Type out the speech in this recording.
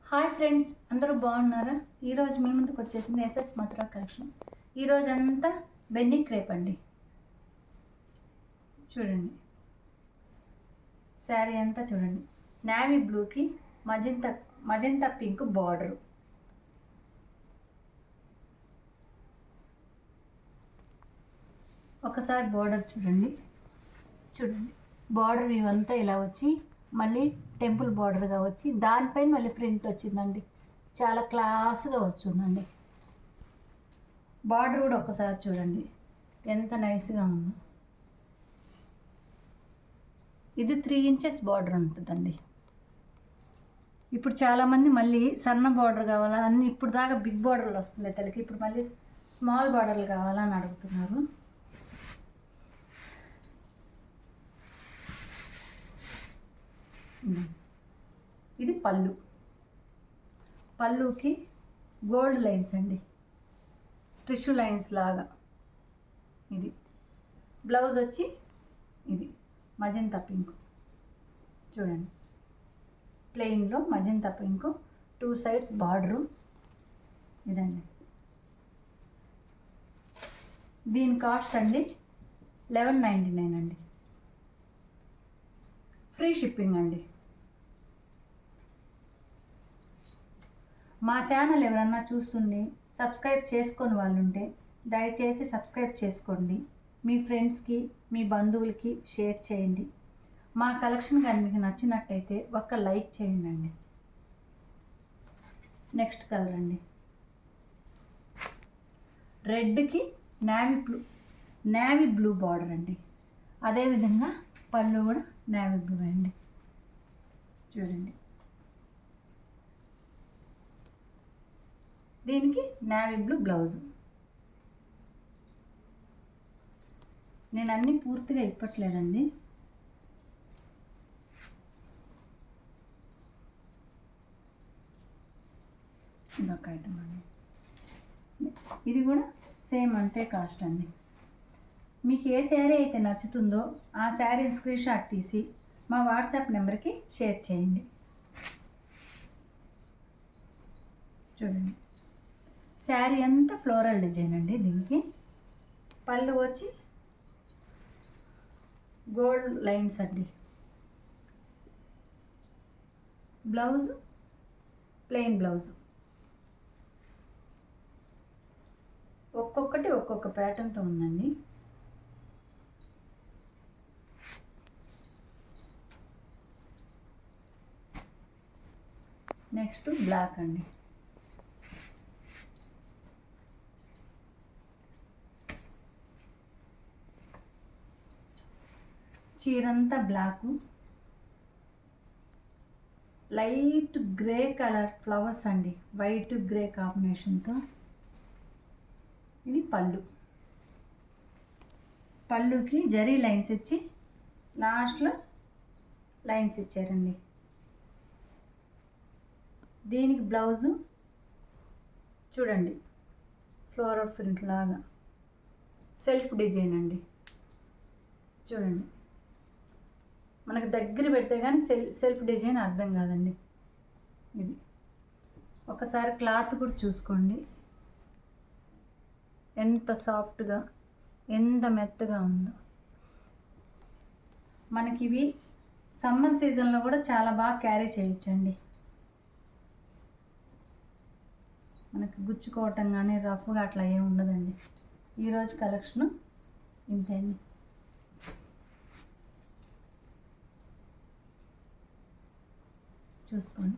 Hi friends, అందరూ బాగున్నారా? ఈరోజు మీ ముందుకు వచ్చేసింది ఎస్ఎస్ మథురా కలెక్షన్. ఈరోజు అంతా బెండింగ్ క్రేప్ అండి. చూడండి, శారీ అంతా చూడండి, నేవీ బ్లూకి మజంతా పింక్ బార్డరు. ఒకసారి బార్డర్ చూడండి, బార్డర్ వ్యూ అంతా ఇలా వచ్చి మళ్ళీ టెంపుల్ బార్డర్గా వచ్చి దానిపైన మళ్ళీ ప్రింట్ వచ్చిందండి. చాలా క్లాస్గా వచ్చిందండి. బార్డర్ కూడా ఒకసారి చూడండి ఎంత నైస్గా ఉందో. ఇది 3 ఇంచెస్ బార్డర్ ఉంటుందండి. ఇప్పుడు చాలామంది మళ్ళీ సన్న బార్డర్ కావాలా అన్ని, ఇప్పుడు దాకా బిగ్ బార్డర్లు వస్తున్నాయి తలకి, ఇప్పుడు మళ్ళీ స్మాల్ బార్డర్లు కావాలని అడుగుతున్నారు. ఇది పళ్ళుకి గోల్డ్ లైన్స్ అండి, టిష్యూ లైన్స్ లాగా. ఇది బ్లౌజ్ వచ్చి ఇది మజంతా పింక్. చూడండి, ప్లెయిన్లో మజంతా పింక్, 2 సైడ్స్ బార్డరు. ఇదండి, దీని కాస్ట్ అండి 1199 అండి. ఫ్రీ షిప్పింగ్ అండి. మా ఛానల్ ఎవరన్నా చూస్తుండి సబ్స్క్రైబ్ చేసుకొని వాళ్ళు ఉంటే దయచేసి సబ్స్క్రైబ్ చేసుకోండి. మీ ఫ్రెండ్స్కి, మీ బంధువులకి షేర్ చేయండి. మా కలెక్షన్ కానీ మీకు నచ్చినట్టయితే ఒక్క లైక్ చేయండి అండి. నెక్స్ట్ కలర్ అండి, రెడ్కి నేవీ బ్లూ బార్డర్ అండి. అదేవిధంగా పళ్ళు కూడా నేవీ బ్లూ అండి. చూడండి, దీనికి నేవీ బ్లూ బ్లౌజు. నేను అన్నీ పూర్తిగా ఇప్పట్లేదండి. ఇదొక ఐటమ్ అండి. ఇది కూడా సేమ్ అంతే కాస్ట్ అండి. మీకు ఏ శారీ అయితే నచ్చుతుందో ఆ శారీ స్క్రీన్ షాట్ తీసి మా వాట్సాప్ నెంబర్కి షేర్ చేయండి. చూడండి, శారీ అంతా ఫ్లోరల్ డిజైన్ అండి. దీనికి పళ్ళు వచ్చి గోల్డ్ లైన్స్ అండి. Blouse plain blouse. ఒక్కొక్కటి ఒక్కొక్క ప్యాటర్న్తో ఉందండి. నెక్స్ట్ బ్లాక్ అండి. చీరంతా black, light grey colour flowers అండి, వైట్ గ్రే కాంబినేషన్తో. ఇది పళ్ళుకి జరీ లైన్స్ ఇచ్చి లాస్ట్లో లైన్స్ ఇచ్చారండి. దీనికి బ్లౌజు చూడండి, ఫ్లోరల్ ప్రింట్ లాగా సెల్ఫ్ డిజైన్ అండి. చూడండి, మనకు దగ్గర పెడితే కానీ సెల్ఫ్ డిజైన్ అర్థం కాదండి. ఇది ఒకసారి క్లాత్ కూడా చూసుకోండి, ఎంత సాఫ్ట్గా ఎంత మెత్తగా ఉందో. మనకి ఇవి సమ్మర్ సీజన్లో కూడా చాలా బాగా క్యారీ చేయొచ్చండి. మనకి గుచ్చుకోవటం కానీ రఫ్గా అట్లా ఏమి ఉండదండి. ఈరోజు కలెక్షను ఇంతే అండి. చూసుకోండి.